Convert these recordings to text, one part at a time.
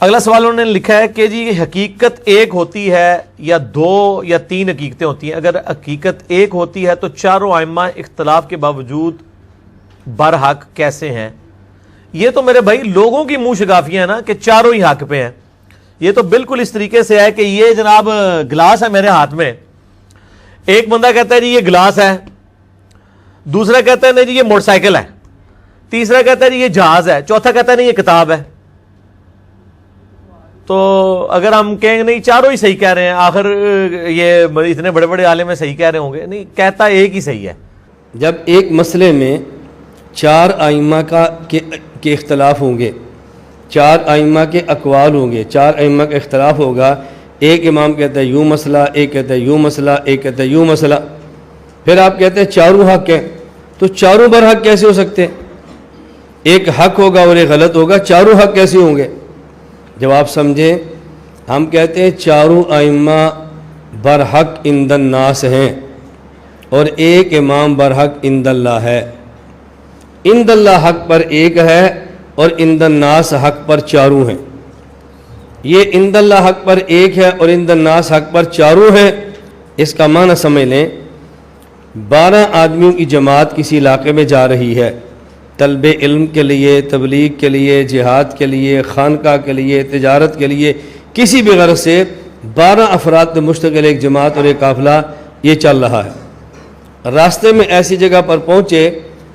اگلا سوال انہوں نے لکھا ہے کہ جی حقیقت ایک ہوتی ہے یا دو یا تین حقیقتیں ہوتی ہیں؟ اگر حقیقت ایک ہوتی ہے تو چاروں ائمہ اختلاف کے باوجود برحق کیسے ہیں؟ یہ تو میرے بھائی لوگوں کی منہ شگافیاں ہیں نا کہ چاروں ہی حق پہ ہیں. یہ تو بالکل اس طریقے سے ہے کہ یہ جناب گلاس ہے میرے ہاتھ میں، ایک بندہ کہتا ہے جی یہ گلاس ہے، دوسرا کہتا ہے نہیں جی یہ موٹر سائیکل ہے، تیسرا کہتا ہے جی یہ جہاز ہے، چوتھا کہتا ہے نہیں یہ کتاب ہے. تو اگر ہم کہیں گے نہیں چاروں ہی صحیح کہہ رہے ہیں، آخر یہ اتنے بڑے بڑے عالم صحیح کہہ رہے ہوں گے؟ نہیں، کہتا ایک ہی صحیح ہے. جب ایک مسئلے میں چار ائمہ کے اختلاف ہوں گے، چار ائمہ کے اقوال ہوں گے، چار ائمہ کا اختلاف ہوگا، ایک امام کہتا ہے یوں مسئلہ، ایک کہتا ہے یوں مسئلہ، ایک کہتا ہے یوں مسئلہ، پھر آپ کہتے ہیں چاروں حق ہیں، تو چاروں برحق کیسے ہو سکتے ہیں؟ ایک حق ہوگا اور ایک غلط ہوگا، چاروں حق کیسے ہوں گے؟ جب آپ سمجھیں، ہم کہتے ہیں چاروں ائمہ برحق عند الناس ہیں اور ایک امام برحق عند اللہ ہے. عند اللہ حق پر ایک ہے اور عند الناس حق پر چاروں ہیں. یہ عند اللہ حق پر ایک ہے اور عند الناس حق پر چاروں ہیں، اس کا معنی سمجھ لیں. 12 آدمیوں کی جماعت کسی علاقے میں جا رہی ہے، طلب علم کے لیے، تبلیغ کے لیے، جہاد کے لیے، خانقاہ کے لیے، تجارت کے لیے، کسی بھی غرض سے 12 افراد سے مشتمل ایک جماعت اور ایک قافلہ یہ چل رہا ہے. راستے میں ایسی جگہ پر پہنچے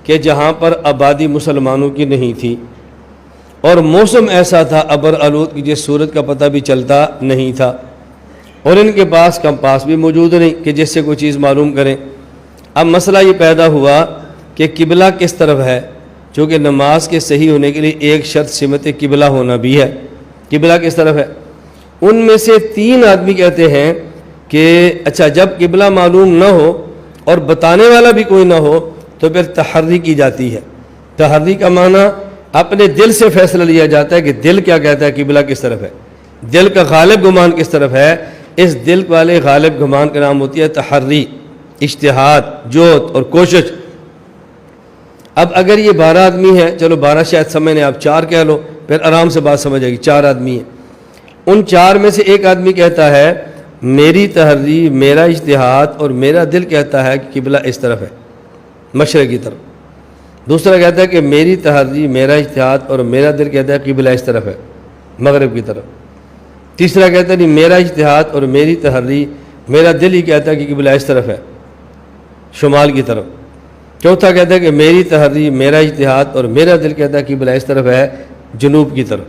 کہ جہاں پر آبادی مسلمانوں کی نہیں تھی اور موسم ایسا تھا ابر آلود کی جس سورج کا پتہ بھی چلتا نہیں تھا، اور ان کے پاس کمپاس بھی موجود نہیں کہ جس سے کوئی چیز معلوم کریں. اب مسئلہ یہ پیدا ہوا کہ قبلہ کس طرف ہے، چونکہ نماز کے صحیح ہونے کے لیے ایک شرط سمت قبلہ ہونا بھی ہے. قبلہ کس طرف ہے؟ ان میں سے 3 آدمی کہتے ہیں کہ اچھا جب قبلہ معلوم نہ ہو اور بتانے والا بھی کوئی نہ ہو تو پھر تحری کی جاتی ہے. تحری کا معنی اپنے دل سے فیصلہ لیا جاتا ہے کہ دل کیا کہتا ہے، قبلہ کس طرف ہے، دل کا غالب گمان کس طرف ہے. اس دل والے غالب گمان کا نام ہوتی ہے تحری، اجتہاد، جوت اور کوشش. اب اگر یہ 12 آدمی ہیں، چلو 12 شاید سمجھنے، آپ 4 کہہ لو، پھر آرام سے بات سمجھ آئے گی. 4 آدمی ہیں، ان 4 میں سے ایک آدمی کہتا ہے میری تحری، میرا اجتہاد اور میرا دل کہتا ہے کہ قبلہ اس طرف ہے، مشرق کی طرف. دوسرا کہتا ہے کہ میری تحری، میرا اجتہاد اور میرا دل کہتا ہے قبلہ اس طرف ہے، مغرب کی طرف. تیسرا کہتا ہے نہیں، میرا اجتہاد اور میری تحری، میرا دل ہی کہتا ہے کہ قبلہ اس طرف ہے، شمال کی طرف. چوتھا کہتا ہے کہ میری تحری، میرا اجتہاد اور میرا دل کہتا ہے کہ قبلہ اس طرف ہے، جنوب کی طرف.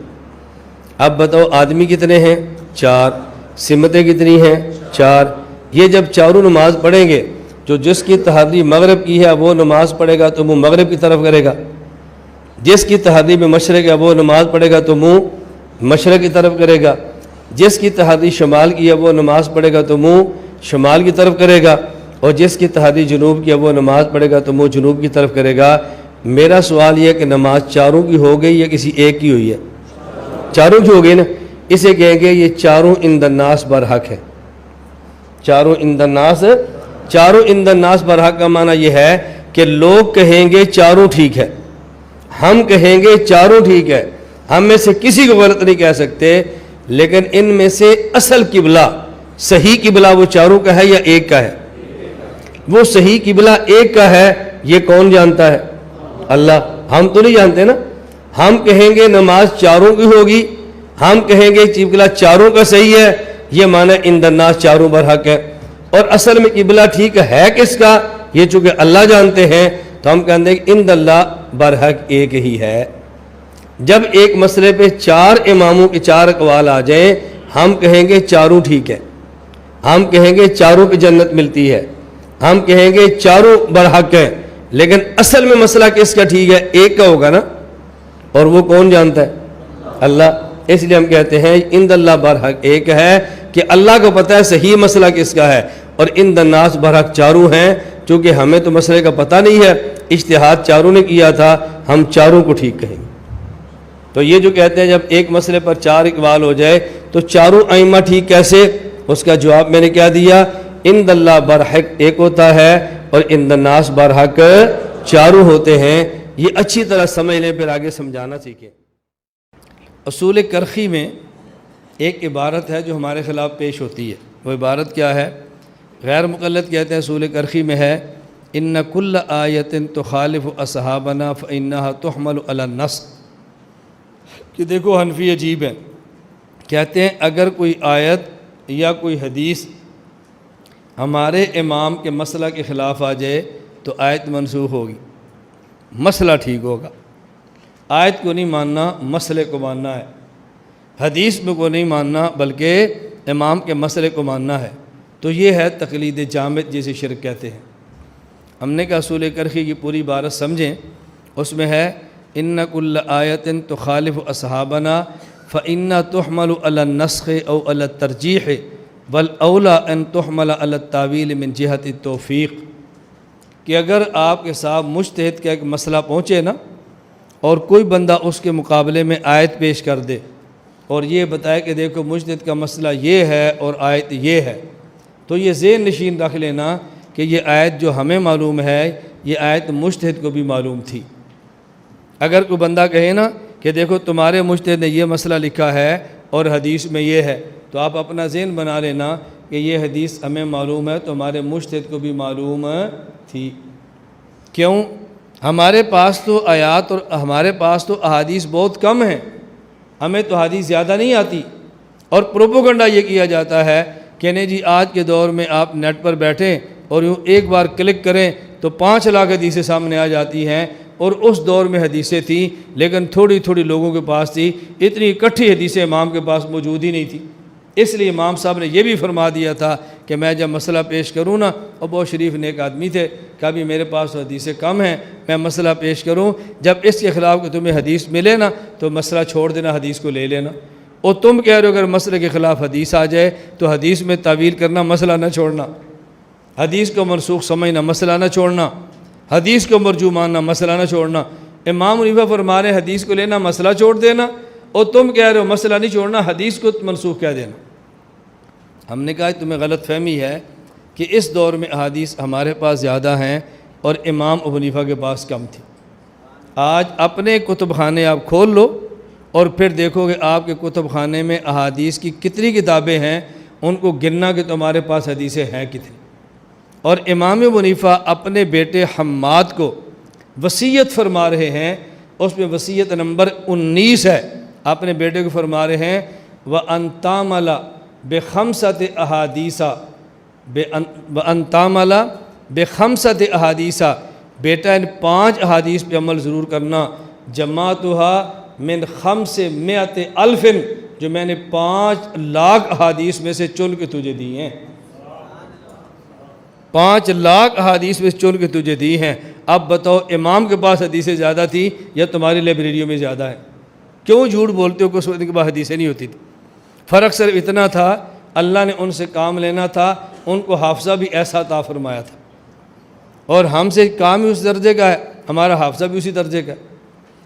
اب بتاؤ آدمی کتنے ہیں؟ 4. سمتیں کتنی ہیں؟ 4. یہ جب چاروں نماز پڑھیں گے، جو جس کی تحری مغرب کی ہے وہ نماز پڑھے گا تو منہ مغرب کی طرف کرے گا، جس کی تحری میں مشرق ہے وہ نماز پڑھے گا تو منہ مشرق کی طرف کرے گا، جس کی تحری شمال کی ہے وہ نماز پڑھے گا تو منہ شمال کی طرف کرے گا، اور جس کی تحری جنوب کی ہے وہ نماز پڑھے گا تو منہ جنوب کی طرف کرے گا. میرا سوال یہ ہے کہ نماز چاروں کی ہو گئی یا کسی ایک کی ہوئی ہے؟ چاروں کی ہو گئی نا. اسے کہیں گے یہ چاروں عند الناس برحق ہے. چاروں عند الناس، چاروں عند الناس برحق کا معنی یہ ہے کہ لوگ کہیں گے چاروں ٹھیک ہے، ہم کہیں گے چاروں ٹھیک ہے، ہم میں سے کسی کو غلط نہیں کہہ سکتے، لیکن ان میں سے اصل قبلہ، صحیح قبلہ وہ چاروں کا ہے یا ایک کا ہے؟ وہ صحیح قبلہ ایک کا ہے، یہ کون جانتا ہے؟ اللہ. ہم تو نہیں جانتے نا. ہم کہیں گے نماز چاروں کی ہوگی، ہم کہیں گے قبلہ چاروں کا صحیح ہے، یہ معنی عند الناس چاروں برحق ہے. اور اصل میں قبلہ ٹھیک ہے کس کا، یہ چونکہ اللہ جانتے ہیں تو ہم کہیں گے عند اللہ برحق ایک ہی ہے. جب ایک مسئلے پہ 4 اماموں کے 4 اقوال آ جائیں، ہم کہیں گے چاروں ٹھیک ہے، ہم کہیں گے چاروں پہ جنت ملتی ہے، ہم کہیں گے چاروں برحق ہیں، لیکن اصل میں مسئلہ کس کا ٹھیک ہے؟ ایک کا ہوگا نا. اور وہ کون جانتا ہے؟ اللہ. اس لیے ہم کہتے ہیں عند اللہ برحق ایک ہے کہ اللہ کو پتہ ہے صحیح مسئلہ کس کا ہے، اور عند الناس برحق چاروں ہیں، چونکہ ہمیں تو مسئلے کا پتہ نہیں ہے، اجتہاد چاروں نے کیا تھا، ہم چاروں کو ٹھیک کہیں گے. تو یہ جو کہتے ہیں جب ایک مسئلے پر 4 اقوال ہو جائے تو چاروں ائمہ ٹھیک کیسے؟ اس کا جواب میں نے کیا دیا، عند اللہ برحق ایک ہوتا ہے اور عند الناس برحق چاروں ہوتے ہیں. یہ اچھی طرح سمجھ لیں، پھر آگے سمجھانا سیکھیں. اصول کرخی میں ایک عبارت ہے جو ہمارے خلاف پیش ہوتی ہے، وہ عبارت کیا ہے؟ غیر مقلد کہتے ہیں اصول کرخی میں ہے ان کل آیت تخالف اصحابنا فانها تحمل علی النص، کہ دیکھو حنفی عجیب ہے، کہتے ہیں اگر کوئی آیت یا کوئی حدیث ہمارے امام کے مسئلہ کے خلاف آ جائے تو آیت منسوخ ہوگی، مسئلہ ٹھیک ہوگا۔ آیت کو نہیں ماننا، مسئلے کو ماننا ہے، حدیث میں کو نہیں ماننا بلکہ امام کے مسئلے کو ماننا ہے۔ تو یہ ہے تقلید جامد جسے شرک کہتے ہیں۔ ہم نے کہا اصول کرخی کی پوری عبارت سمجھیں، اس میں ہے ان کل آیت تخالف اصحابنا فإنها تحمل على النسخ او على الترجیح والاولی ان تحمل على التاویل من جہت التوفیق، کہ اگر آپ کے ساتھ مجتہد کا ایک مسئلہ پہنچے نا اور کوئی بندہ اس کے مقابلے میں آیت پیش کر دے اور یہ بتائے کہ دیکھو مجتہد کا مسئلہ یہ ہے اور آیت یہ ہے، تو یہ ذہن نشین رکھ لینا کہ یہ آیت جو ہمیں معلوم ہے یہ آیت مجتہد کو بھی معلوم تھی۔ اگر کوئی بندہ کہے نا کہ دیکھو تمہارے مجتہد نے یہ مسئلہ لکھا ہے اور حدیث میں یہ ہے، تو آپ اپنا ذہن بنا لینا کہ یہ حدیث ہمیں معلوم ہے تو ہمارے مجتہد کو بھی معلوم تھی۔ کیوں؟ ہمارے پاس تو آیات اور ہمارے پاس تو احادیث بہت کم ہیں، ہمیں تو حدیث زیادہ نہیں آتی، اور پروپوگنڈا یہ کیا جاتا ہے کہ نہیں جی آج کے دور میں آپ نیٹ پر بیٹھیں اور یوں ایک بار کلک کریں تو 5 لاکھ حدیثیں سامنے آ جاتی ہیں، اور اس دور میں حدیثیں تھیں لیکن تھوڑی تھوڑی لوگوں کے پاس تھی، اتنی اکٹھی حدیثیں امام کے پاس موجود ہی نہیں تھی۔ اس لیے امام صاحب نے یہ بھی فرما دیا تھا کہ میں جب مسئلہ پیش کروں نا، اور بہت شریف نیک آدمی تھے کہ ابھی میرے پاس تو حدیثیں کم ہیں، میں مسئلہ پیش کروں، جب اس کے خلاف کہ تمہیں حدیث ملے نا تو مسئلہ چھوڑ دینا، حدیث کو لے لینا۔ اور تم کہہ رہے ہو اگر مسئلے کے خلاف حدیث آ جائے تو حدیث میں تعویل کرنا، مسئلہ نہ چھوڑنا، حدیث کو منسوخ سمجھنا، مسئلہ نہ چھوڑنا، حدیث کو مرجو ماننا، مسئلہ نہ چھوڑنا۔ امام حنیفہ فرما رہے ہیں حدیث کو لینا، مسئلہ چھوڑ دینا، اور تم کہہ رہے ہو مسئلہ نہیں چھوڑنا، حدیث کو منسوخ کہہ دینا۔ ہم نے کہا تمہیں غلط فہمی ہے کہ اس دور میں احادیث ہمارے پاس زیادہ ہیں اور امام ابو حنیفہ کے پاس کم تھی۔ آج اپنے کتب خانے آپ کھول لو اور پھر دیکھو گے آپ کے کتب خانے میں احادیث کی کتنی کتابیں ہیں، ان کو گننا کہ تمہارے پاس حدیثیں ہیں کتنی۔ اور امام ابو حنیفہ اپنے بیٹے حماد کو وصیت فرما رہے ہیں، اس میں وصیت نمبر 19 ہے، اپنے بیٹے کو فرما رہے ہیں وَأَن تَعْمَلَ بِخَمْسَةِ أَحَادِيثَ وَأَن تَعْمَلَ بِخَمْسَةِ أَحَادِيثَ، بیٹا ان 5 احادیث پہ عمل ضرور کرنا، جماعتها من 500,000 جو میں نے 5 لاکھ احادیث میں سے چن کے تجھے دی ہیں، 5 لاکھ احادیث میں چن کے تجھے دی ہیں۔ اب بتاؤ امام کے پاس حدیثیں زیادہ تھی یا تمہاری لائبریریوں میں زیادہ ہیں؟ کیوں جھوٹ بولتے ہو کہ اس وقت کے بعد حدیثیں نہیں ہوتی تھی؟ فرق صرف اتنا تھا اللہ نے ان سے کام لینا تھا، ان کو حافظہ بھی ایسا عطا فرمایا تھا، اور ہم سے کام ہی اس درجے کا ہے، ہمارا حافظہ بھی اسی درجے کا ہے۔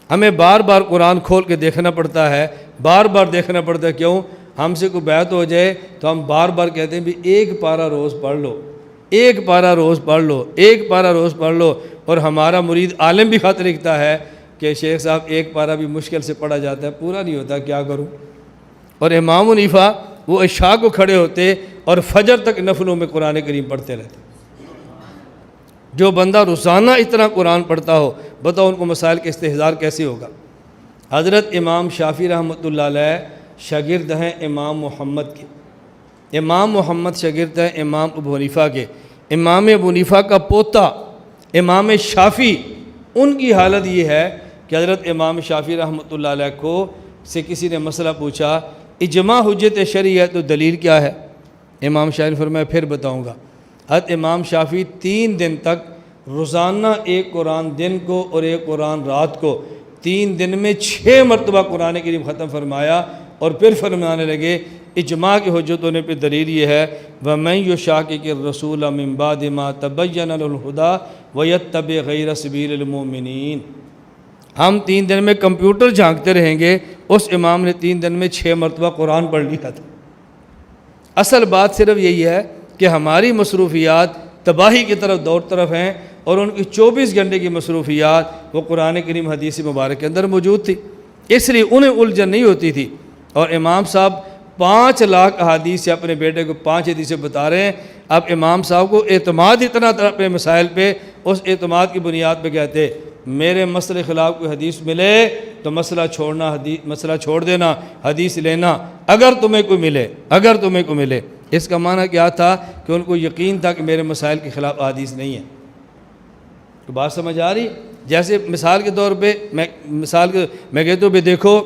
ہمیں بار بار قرآن کھول کے دیکھنا پڑتا ہے، بار بار دیکھنا پڑتا ہے۔ کیوں؟ ہم سے کوئی بیعت ہو جائے تو ہم بار بار کہتے ہیں بھی 1 پارہ روز پڑھ لو، 1 پارہ روز پڑھ لو، 1 پارہ روز پڑھ لو، اور ہمارا مرید عالم بھی خط لکھتا ہے کہ شیخ صاحب 1 پارہ بھی مشکل سے پڑھا جاتا ہے، پورا نہیں ہوتا، کیا کروں؟ اور امام حنیفہ وہ عشاء کو کھڑے ہوتے اور فجر تک نفلوں میں قرآن کریم پڑھتے رہتے۔ جو بندہ روزانہ اتنا قرآن پڑھتا ہو، بتاؤ ان کو مسائل کا استحضار کیسے ہوگا؟ حضرت امام شافعی رحمۃ اللہ علیہ شاگرد ہیں امام محمد کے، امام محمد شاگرد ہیں امام ابو حنیفہ کے، امام ابو حنیفہ کا پوتا امام شافعی، ان کی حالت یہ ہے کہ حضرت امام شافعی رحمۃ اللہ علیہ کو سے کسی نے مسئلہ پوچھا اجماع حجت شرعی ہے تو دلیل کیا ہے؟ امام شافعی نے فرمایا پھر بتاؤں گا۔ حضرت امام شافعی 3 دن تک روزانہ 1 قرآن دن کو اور 1 قرآن رات کو، 3 دن میں 6 مرتبہ قرآن کریم ختم فرمایا، اور پھر فرمانے لگے اجماع کی حجت ہونے پہ دلیل یہ ہے وَمَن يُشَاقِقِ الرَّسُولَ مِن بَعْدِ مَا تَبَيَّنَ لَهُ الْهُدَىٰ وَيَتَّبِعْ غَيْرَ سَبِيلِ الْمُؤْمِنِينَ۔ ہم 3 دن میں کمپیوٹر جھانکتے رہیں گے، اس امام نے 3 دن میں 6 مرتبہ قرآن پڑھ لیا تھا۔ اصل بات صرف یہی ہے کہ ہماری مصروفیات تباہی کی طرف ہیں، اور ان کی 24 گھنٹے کی مصروفیات وہ قرآن کریم حدیث مبارک کے اندر موجود تھی، اس لیے انہیں الجھن نہیں ہوتی تھی۔ اور امام صاحب 5 لاکھ احادیث سے اپنے بیٹے کو 5 حدیثیں بتا رہے ہیں. اب امام صاحب کو اعتماد اتنا تھا اپنے مسائل پہ، اس اعتماد کی بنیاد پہ کہتے میرے مسئلے خلاف کوئی حدیث ملے تو مسئلہ چھوڑ دینا، حدیث لینا اگر تمہیں کوئی ملے. اس کا معنی کیا تھا کہ ان کو یقین تھا کہ میرے مسائل کے خلاف حدیث نہیں ہے. تو بات سمجھ آ رہی؟ جیسے مثال کے طور پہ میں کہتا ہوں دیکھو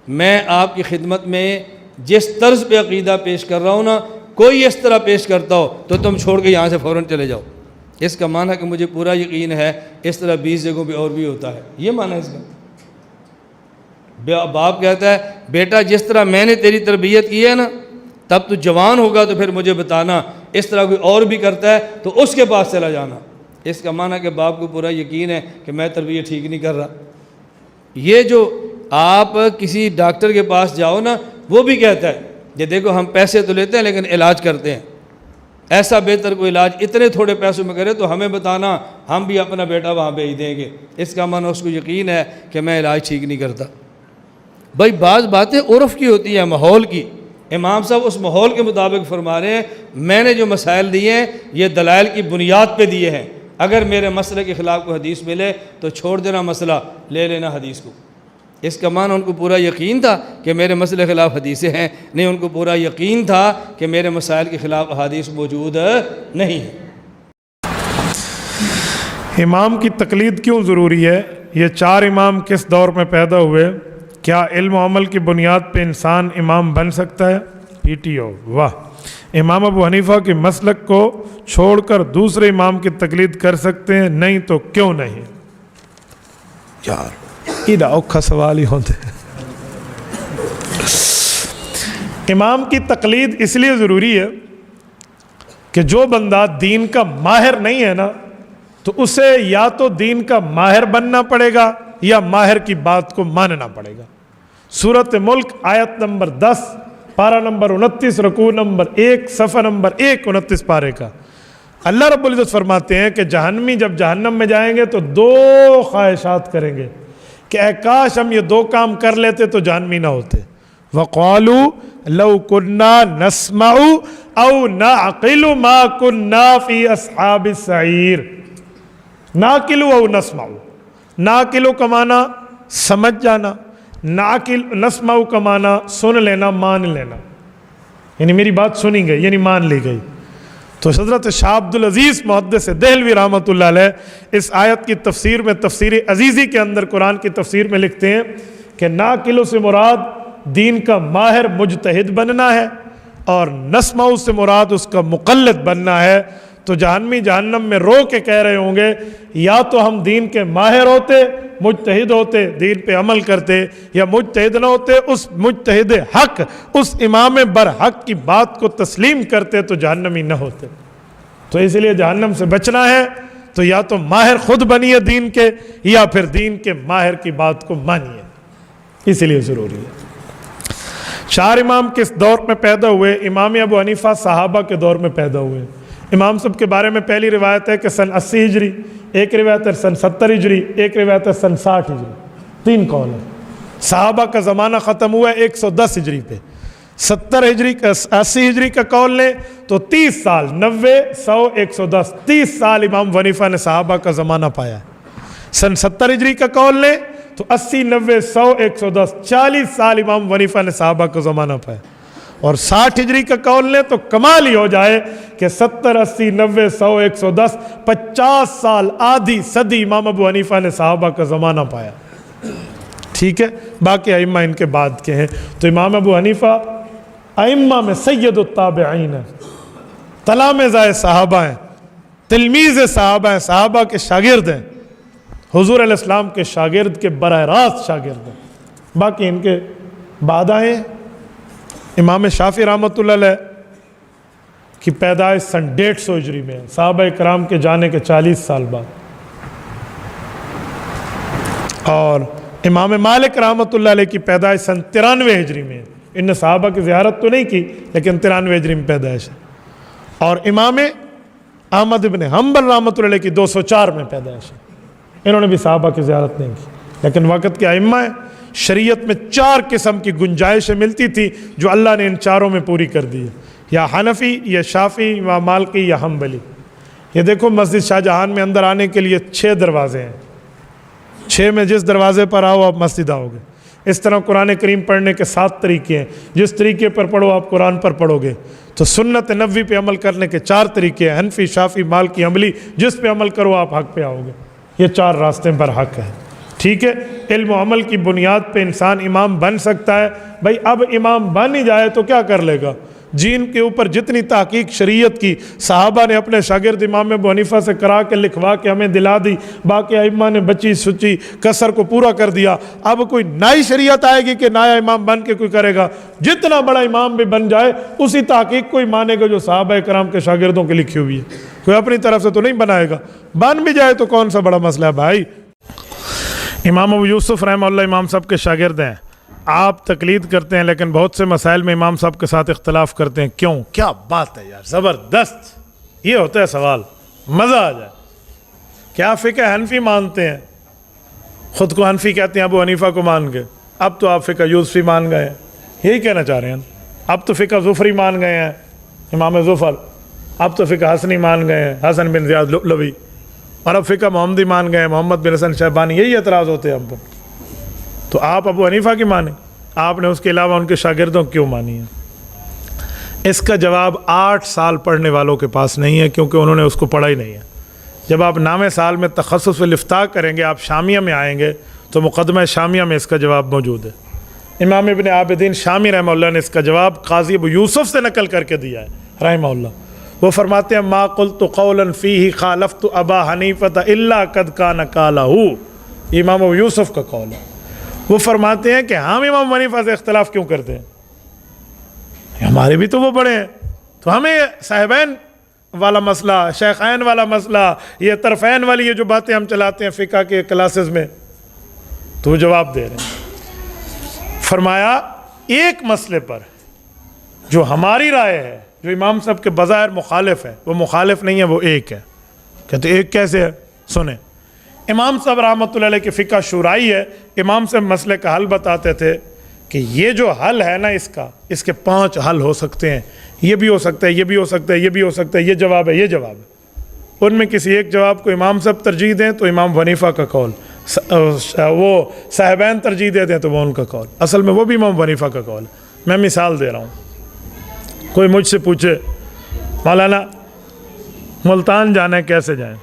میں آپ کی خدمت میں جس طرز پہ عقیدہ پیش کر رہا ہوں نا، کوئی اس طرح پیش کرتا ہو تو تم چھوڑ کے یہاں سے فوراً چلے جاؤ. اس کا معنی کہ مجھے پورا یقین ہے اس طرح 20 جگہوں پہ اور بھی ہوتا ہے. یہ معنی ہے اس کا. باپ کہتا ہے بیٹا جس طرح میں نے تیری تربیت کی ہے نا، تب تو جوان ہوگا تو پھر مجھے بتانا اس طرح کوئی اور بھی کرتا ہے تو اس کے پاس چلا جانا. اس کا معنی کہ باپ کو پورا یقین ہے کہ میں تربیت ٹھیک نہیں کر رہا. یہ جو آپ کسی ڈاکٹر کے پاس جاؤ نا، وہ بھی کہتا ہے کہ دیکھو ہم پیسے تو لیتے ہیں لیکن علاج کرتے ہیں، ایسا بہتر کوئی علاج اتنے تھوڑے پیسوں میں کرے تو ہمیں بتانا، ہم بھی اپنا بیٹا وہاں بھیج دیں گے. اس کا معنی اس کو یقین ہے کہ میں علاج ٹھیک نہیں کرتا. بھائی بعض باتیں عرف کی ہوتی ہیں، ماحول کی. امام صاحب اس ماحول کے مطابق فرما رہے ہیں میں نے جو مسائل دیے ہیں یہ دلائل کی بنیاد پہ دیے ہیں. اگر میرے مسئلے کے خلاف کوئی حدیث ملے تو چھوڑ دینا مسئلہ، لے لینا حدیث کو. اس کا معنی ان کو پورا یقین تھا کہ میرے مسئلے کے خلاف حدیثیں ہیں؟ نہیں، ان کو پورا یقین تھا کہ میرے مسائل کے خلاف حدیث موجود نہیں ہے. امام کی تقلید کیوں ضروری ہے؟ یہ 4 امام کس دور میں پیدا ہوئے؟ کیا علم و عمل کی بنیاد پہ انسان امام بن سکتا ہے؟ PTO واہ. امام ابو حنیفہ کے مسلک کو چھوڑ کر دوسرے امام کی تقلید کر سکتے ہیں؟ نہیں تو کیوں نہیں؟ یار ایڈا اوکھا سوال ہی ہوتے ہیں. امام کی تقلید اس لیے ضروری ہے کہ جو بندہ دین کا ماہر نہیں ہے نا، تو اسے یا تو دین کا ماہر بننا پڑے گا یا ماہر کی بات کو ماننا پڑے گا. سورۃ ملک آیت نمبر 10 پارہ نمبر 29 رکوع نمبر 1 صفحہ نمبر 1 29 پارے کا. اللہ رب العزت فرماتے ہیں کہ جہنمی جب جہنم میں جائیں گے تو 2 خواہشات کریں گے کہ اے کاش ہم یہ 2 کام کر لیتے تو جہنمی نہ ہوتے. وَقَالُوا لَوْ كُنَّا نَسْمَعُ أَوْ نَعْقِلُ مَا كُنَّا فِي أَصْحَابِ السَّعِيرِ. نَعْقِلُ أَوْ نَسْمَعُ، نَعْقِلُ کا معنی سمجھ جانا، نَسْمَعُ کا معنی سن لینا، مان لینا، یعنی میری بات سنی گئی یعنی مان لی گئی. تو حضرت شاہ عبد العزیز محدث دہلوی رحمۃ اللہ علیہ اس آیت کی تفسیر میں تفسیر عزیزی کے اندر قرآن کی تفسیر میں لکھتے ہیں کہ ناقلوں سے مراد دین کا ماہر مجتہد بننا ہے اور نسمع سے مراد اس کا مقلد بننا ہے. تو جہنمی جہنم میں رو کے کہہ رہے ہوں گے یا تو ہم دین کے ماہر ہوتے، مجتہد ہوتے، دین پہ عمل کرتے، یا مجتہد نہ ہوتے، اس مجتہد حق، اس امام برحق کی بات کو تسلیم کرتے تو جہنمی نہ ہوتے. تو اس لیے جہنم سے بچنا ہے تو یا تو ماہر خود بنیے دین کے یا پھر دین کے ماہر کی بات کو مانیے. اس لیے ضروری ہے. 4 امام کس دور میں پیدا ہوئے؟ امام ابو حنیفہ صحابہ کے دور میں پیدا ہوئے. امام صاحب کے بارے میں پہلی روایت ہے کہ سن 80 ہجری، ایک روایت ہے سن 70 ہجری، ایک روایت ہے سن 60 ہجری. 3 قول ہے. صحابہ کا زمانہ ختم ہوا ہے 110 ہجری پہ. 70 ہجری کا 80 ہجری کا قول لیں تو 30 سال، 90 100 110 30 سال امام حنیفہ نے صحابہ کا زمانہ پایا ہے. سن 70 ہجری کا قول لیں تو 80 90 100 110 40 سال امام حنیفہ نے صحابہ کا زمانہ پایا. اور 60 ہجری کا قول لیں تو کمال ہی ہو جائے کہ 70 80 90 100 110 50 سال، آدھی صدی امام ابو حنیفہ نے صحابہ کا زمانہ پایا. ٹھیک ہے، باقی ائمہ ان کے بعد کے ہیں. تو امام ابو حنیفہ ائمہ میں سید التابعین ہیں، تلامذہ صحابہ ہیں، تلمیذ صحابہ ہیں، صحابہ کے شاگرد ہیں، حضور علیہ السلام کے شاگرد کے براہ راست شاگرد ہیں. باقی ان کے بعد آئے. امام شافعی رحمۃ اللہ علیہ کی پیدائش سن 150 ہجری میں ہے، صحابہ کرام کے جانے کے 40 سال بعد. اور امام مالک رحمۃ اللہ علیہ کی پیدائش سن 93 ہجری میں ہے. ان نے صحابہ کی زیارت تو نہیں کی لیکن 93 ہجری میں پیدائش ہے. اور امام احمد بن حنبل رحمۃ اللہ علیہ کی 204 میں پیدائش ہے. انہوں نے بھی صحابہ کی زیارت نہیں کی. لیکن وقت کے ائمہ ہیں، شریعت میں 4 قسم کی گنجائشیں ملتی تھی جو اللہ نے ان چاروں میں پوری کر دی ہے، یا حنفی یا شافعی یا مالکی یا حنبلی۔ یہ دیکھو مسجد شاہ جہان میں اندر آنے کے لیے 6 دروازے ہیں، 6 میں جس دروازے پر آؤ آپ مسجد آؤ گے۔ اس طرح قرآن کریم پڑھنے کے 7 طریقے ہیں، جس طریقے پر پڑھو آپ قرآن پر پڑھو گے۔ تو سنت نبوی پہ عمل کرنے کے 4 طریقے ہیں، حنفی، شافعی، مالکی، حنبلی، جس پہ عمل کرو آپ حق پہ آؤ گے۔ یہ 4 راستے پر حق ہے، ٹھیک ہے۔ علم و عمل کی بنیاد پہ انسان امام بن سکتا ہے۔ بھائی اب امام بن ہی جائے تو کیا کر لے گا؟ جن کے اوپر جتنی تحقیق شریعت کی صحابہ نے اپنے شاگرد امام ابو حنیفہ سے کرا کے لکھوا کے ہمیں دلا دی، باقی ائمہ نے بچی سچی کسر کو پورا کر دیا۔ اب کوئی نئی شریعت آئے گی کہ نیا امام بن کے کوئی کرے گا؟ جتنا بڑا امام بھی بن جائے اسی تحقیق کو ہی مانے گا جو صحابہ کرام کے شاگردوں کی لکھی ہوئی ہے، کوئی اپنی طرف سے تو نہیں بنائے گا۔ بن بھی جائے تو کون سا بڑا مسئلہ ہے بھائی؟ امام ابو یوسف رحمہ اللہ امام صاحب کے شاگرد ہیں، آپ تقلید کرتے ہیں لیکن بہت سے مسائل میں امام صاحب کے ساتھ اختلاف کرتے ہیں، کیوں؟ کیا بات ہے یار، زبردست، یہ ہوتا ہے سوال، مزہ آ جائے۔ کیا فقہ حنفی مانتے ہیں؟ خود کو حنفی کہتے ہیں ابو حنیفہ کو مان کے، اب تو آپ فقہ یوسفی مان گئے ہیں، یہی کہنا چاہ رہے ہیں۔ اب تو فقہ ظفری مان گئے ہیں، امام ظفر، اب تو فقہ حسنی مان گئے ہیں، حسن بن زیاد لؤلؤی، اور اب فقہ محمدی مان گئے ہیں، محمد بن حسن شیبانی، یہی اعتراض ہوتے ہیں ہم پر۔ تو آپ ابو حنیفہ کی مانیں، آپ نے اس کے علاوہ ان کے شاگردوں کیوں مانی ہے؟ اس کا جواب 8 سال پڑھنے والوں کے پاس نہیں ہے، کیونکہ انہوں نے اس کو پڑھا ہی نہیں ہے۔ جب آپ نام سال میں تخصص و الافتاء کریں گے، آپ شامیہ میں آئیں گے تو مقدمہ شامیہ میں اس کا جواب موجود ہے۔ امام ابن عابدین شامی رحمہ اللہ نے اس کا جواب قاضی ابو یوسف سے نقل کر کے دیا ہے رحمہ اللہ۔ وہ فرماتے ہیں ما قلت قولا فیہ خالفت ابا حنیفہ الا قد کان قالہ، امام ابو یوسف کا قول ہے۔ وہ فرماتے ہیں کہ ہم امام حنیفہ سے اختلاف کیوں کرتے ہیں؟ ہمارے بھی تو وہ بڑے ہیں، تو ہمیں صاحبین والا مسئلہ، شیخین والا مسئلہ، یہ طرفین والی یہ جو باتیں ہم چلاتے ہیں فقہ کے کلاسز میں، تو وہ جواب دے رہے ہیں۔ فرمایا ایک مسئلے پر جو ہماری رائے ہے، جو امام صاحب کے بظاہر مخالف ہے، وہ مخالف نہیں ہے، وہ ایک ہے۔ کہتے ایک کیسے ہے؟ سنیں، امام صاحب رحمۃ اللہ علیہ کی فقہ شورائی ہے، امام صاحب مسئلے کا حل بتاتے تھے کہ یہ جو حل ہے نا اس کے 5 حل ہو سکتے ہیں، یہ بھی ہو سکتا ہے، یہ بھی ہو سکتا ہے، یہ بھی ہو سکتا ہے، یہ جواب ہے، یہ جواب ہے۔ ان میں کسی ایک جواب کو امام صاحب ترجیح دیں تو امام حنیفہ کا قول، وہ صاحبین ترجیح دے دیں تو وہ ان کا قول، اصل میں وہ بھی امام حنیفہ کا قول ہے۔ میں مثال دے رہا ہوں، کوئی مجھ سے پوچھے مولانا ملتان جانا ہے کیسے جائیں؟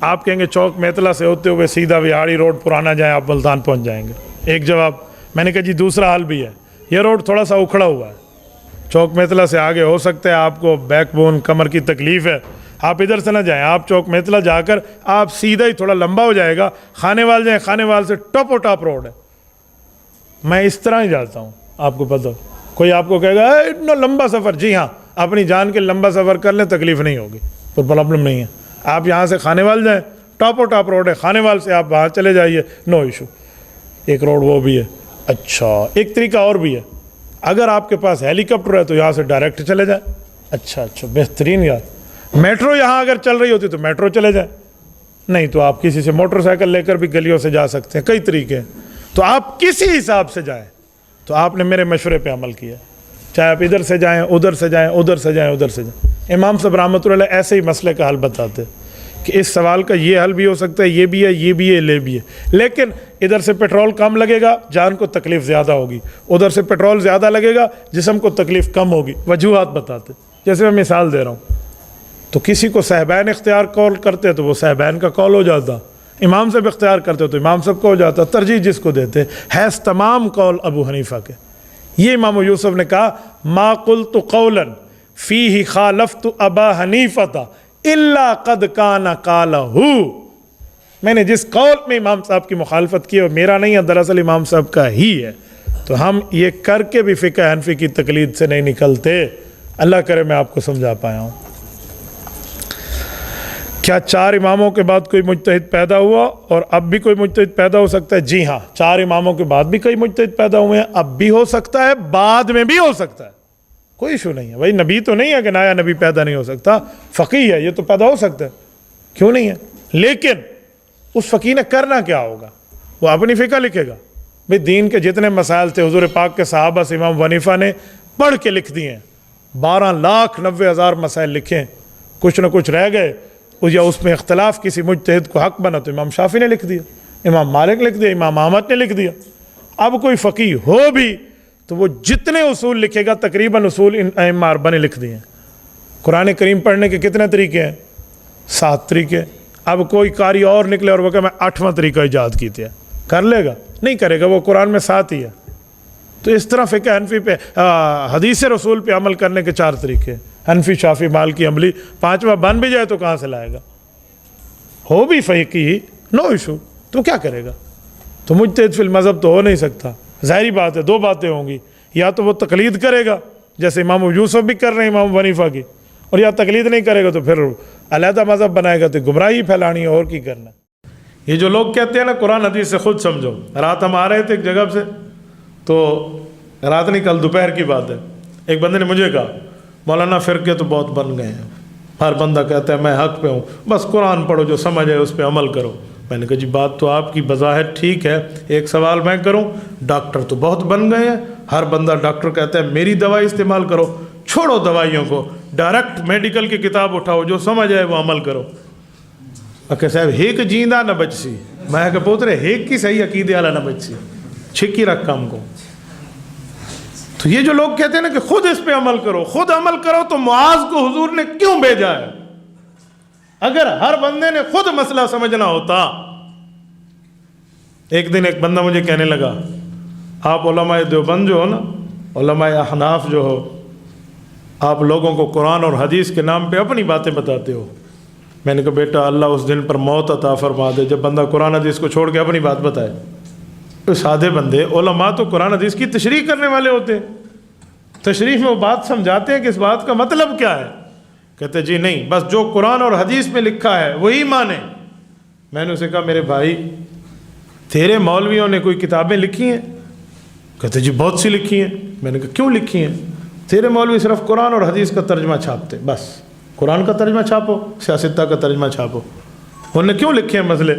آپ کہیں گے چوک میتلا سے ہوتے ہوئے سیدھا وہاڑی روڈ پرانا جائیں، آپ ملتان پہنچ جائیں گے، ایک جواب۔ میں نے کہا جی دوسرا حل بھی ہے، یہ روڈ تھوڑا سا اکھڑا ہوا ہے، چوک میتلا سے آگے ہو سکتا ہے آپ کو بیک بون کمر کی تکلیف ہے، آپ ادھر سے نہ جائیں، آپ چوک میتلا جا کر آپ سیدھا ہی تھوڑا لمبا ہو جائے گا، خانے وال جائیں، خانے وال سے ٹاپ و ٹاپ روڈ ہے۔ میں اس طرح ہی جاتا ہوں، آپ کو پتہ، کوئی آپ کو کہے گا اتنا لمبا سفر، جی ہاں اپنی جان کے لمبا سفر کر لیں، تکلیف نہیں ہوگی، کوئی پرابلم نہیں ہے۔ آپ یہاں سے خانے وال جائیں، ٹاپ و ٹاپ روڈ ہے، خانے وال سے آپ وہاں چلے جائیے، نو ایشو، ایک روڈ وہ بھی ہے۔ اچھا ایک طریقہ اور بھی ہے، اگر آپ کے پاس ہیلی کاپٹر ہے تو یہاں سے ڈائریکٹ چلے جائیں۔ اچھا بہترین یار، میٹرو یہاں اگر چل رہی ہوتی تو میٹرو چلے جائیں، نہیں تو آپ کسی سے موٹر سائیکل لے کر بھی گلیوں سے جا سکتے ہیں، کئی طریقے ہیں، تو آپ کسی حساب سے جائیں۔ تو آپ نے میرے مشورے پہ عمل کیا، چاہے آپ ادھر سے جائیں، ادھر سے جائیں، ادھر سے جائیں، ادھر سے جائیں۔ امام صاحب رحمۃ اللہ علیہ ایسے ہی مسئلے کا حل بتاتے کہ اس سوال کا یہ حل بھی ہو سکتا ہے، یہ بھی ہے، یہ بھی ہے، یہ بھی ہے، لیکن ادھر سے پیٹرول کم لگے گا، جان کو تکلیف زیادہ ہوگی، ادھر سے پیٹرول زیادہ لگے گا، جسم کو تکلیف کم ہوگی، وجوہات بتاتے۔ جیسے میں مثال دے رہا ہوں، تو کسی کو صاحبین اختیار قول کرتے تو وہ صاحبین کا قول ہو جاتا، امام صاحب اختیار کرتے تو امام صاحب کو ہو جاتا، ترجیح جس کو دیتے، حیث تمام قول ابو حنیفہ کے۔ یہ امام یوسف نے کہا ما قلت قولا فیہ خالفت ابا حنیفہ الا قد کان قالہ، میں نے جس قول میں امام صاحب کی مخالفت کی وہ میرا نہیں ہے، دراصل امام صاحب کا ہی ہے۔ تو ہم یہ کر کے بھی فقہ حنفی کی تقلید سے نہیں نکلتے۔ اللہ کرے میں آپ کو سمجھا پایا ہوں۔ کیا 4 اماموں کے بعد کوئی مجتہد پیدا ہوا اور اب بھی کوئی مجتہد پیدا ہو سکتا ہے؟ جی ہاں، 4 اماموں کے بعد بھی کئی مجتہد پیدا ہوئے ہیں، اب بھی ہو سکتا ہے، بعد میں بھی ہو سکتا ہے، کوئی ایشو نہیں ہے۔ بھائی نبی تو نہیں ہے کہ نیا نبی پیدا نہیں ہو سکتا، فقیہ ہے، یہ تو پیدا ہو سکتا ہے، کیوں نہیں ہے؟ لیکن اس فقیہ نے کرنا کیا ہوگا؟ وہ اپنی فقہ لکھے گا. بھئی دین کے جتنے مسائل تھے حضور پاک کے صحابہ سے امام حنیفہ نے پڑھ کے لکھ دیے ہیں. 12,90,000 مسائل لکھے, کچھ نہ کچھ رہ گئے یا اس میں اختلاف کسی مجتہد کو حق بنا تو امام شافعی نے لکھ دیا, امام مالک لکھ دیا, امام احمد نے لکھ دیا. اب کوئی فقیہ ہو بھی تو وہ جتنے اصول لکھے گا تقریباً اصول ان ائمہ اربعہ نے لکھ دیے ہیں. قرآن کریم پڑھنے کے کتنے طریقے ہیں؟ 7 طریقے. اب کوئی قاری اور نکلے اور وہ کہ میں 8واں طریقہ ایجاد کیتے ہیں, کر لے گا؟ نہیں کرے گا, وہ قرآن میں 7 ہی ہے. تو اس طرح فقہ حنفی پہ حدیث رسول پہ عمل کرنے کے 4 طریقے, حنفی شافعی مالکی حنبلی. 5واں بن بھی جائے تو کہاں سے لائے گا؟ ہو بھی فقیہ نو ایشو, تو کیا کرے گا؟ تو مجتہد فی المذہب تو ہو نہیں سکتا. ظاہری بات ہے 2 باتیں ہوں گی, یا تو وہ تقلید کرے گا جیسے امام ابو یوسف بھی کر رہے ہیں امام حنیفہ کی, اور یا تقلید نہیں کرے گا تو پھر علیحدہ مذہب بنائے گا تو گمراہی پھیلانی ہے, اور کی کرنا. یہ جو لوگ کہتے ہیں نا قرآن حدیث سے خود سمجھو. رات ہم آ رہے تھے ایک جگہ سے, تو رات نہیں کل دوپہر کی بات ہے, ایک بندے نے مجھے کہا مولانا فرقے تو بہت بن گئے ہیں, ہر بندہ کہتا ہے میں حق پہ ہوں, بس قرآن پڑھو جو سمجھ ہے اس پہ عمل کرو. میں نے کہا جی بات تو آپ کی بظاہر ٹھیک ہے, ایک سوال میں کروں, ڈاکٹر تو بہت بن گئے ہیں, ہر بندہ ڈاکٹر کہتا ہے میری دوائی استعمال کرو, چھوڑو دوائیوں کو, ڈائریکٹ میڈیکل کی کتاب اٹھاؤ, جو سمجھ ہے وہ عمل کرو. کہ صاحب ہیک جیندہ نہ بچ سی, میں کہ پوترے ہیک کی صحیح عقیدے والا نہ بچ سی, چھکی رکھ کام کو. تو یہ جو لوگ کہتے ہیں نا کہ خود اس پہ عمل کرو, خود عمل کرو, تو معاذ کو حضور نے کیوں بھیجا ہے؟ اگر ہر بندے نے خود مسئلہ سمجھنا ہوتا. ایک دن ایک بندہ مجھے کہنے لگا آپ علماء دیوبند جو ہو نا, علماء احناف جو ہو, آپ لوگوں کو قرآن اور حدیث کے نام پہ اپنی باتیں بتاتے ہو. میں نے کہا بیٹا اللہ اس دن پر موت عطا فرما دے جب بندہ قرآن حدیث کو چھوڑ کے اپنی بات بتائے. تو سادے بندے, علماء تو قرآن حدیث کی تشریح کرنے والے ہوتے ہیں, تشریح میں وہ بات سمجھاتے ہیں کہ اس بات کا مطلب کیا ہے. کہتے جی نہیں, بس جو قرآن اور حدیث میں لکھا ہے وہی مانے. میں نے اسے کہا میرے بھائی تیرے مولویوں نے کوئی کتابیں لکھی ہیں؟ کہتے جی بہت سی لکھی ہیں. میں نے کہا کیوں لکھی ہیں؟ تیرے مولوی صرف قرآن اور حدیث کا ترجمہ چھاپتے, بس قرآن کا ترجمہ چھاپو, سیاستہ کا ترجمہ چھاپو. انہوں نے کیوں لکھے ہیں مسئلے؟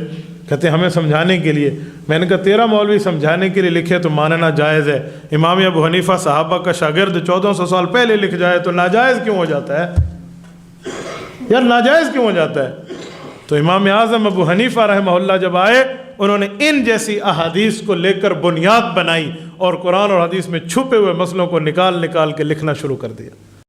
کہتے ہمیں سمجھانے کے لیے. میں نے کہا تیرا مولوی سمجھانے کے لیے لکھے تو ماننا جائز ہے, امام ابو حنیفہ صحابہ کا شاگرد 1400 سال پہلے لکھ جائے تو ناجائز کیوں ہو جاتا ہے یار؟ ناجائز کیوں ہو جاتا ہے؟ تو امام اعظم ابو حنیفہ رحمہ اللہ جب آئے, انہوں نے ان جیسی احادیث کو لے کر بنیاد بنائی اور قرآن اور حدیث میں چھپے ہوئے مسئلوں کو نکال کے لکھنا شروع کر دیا.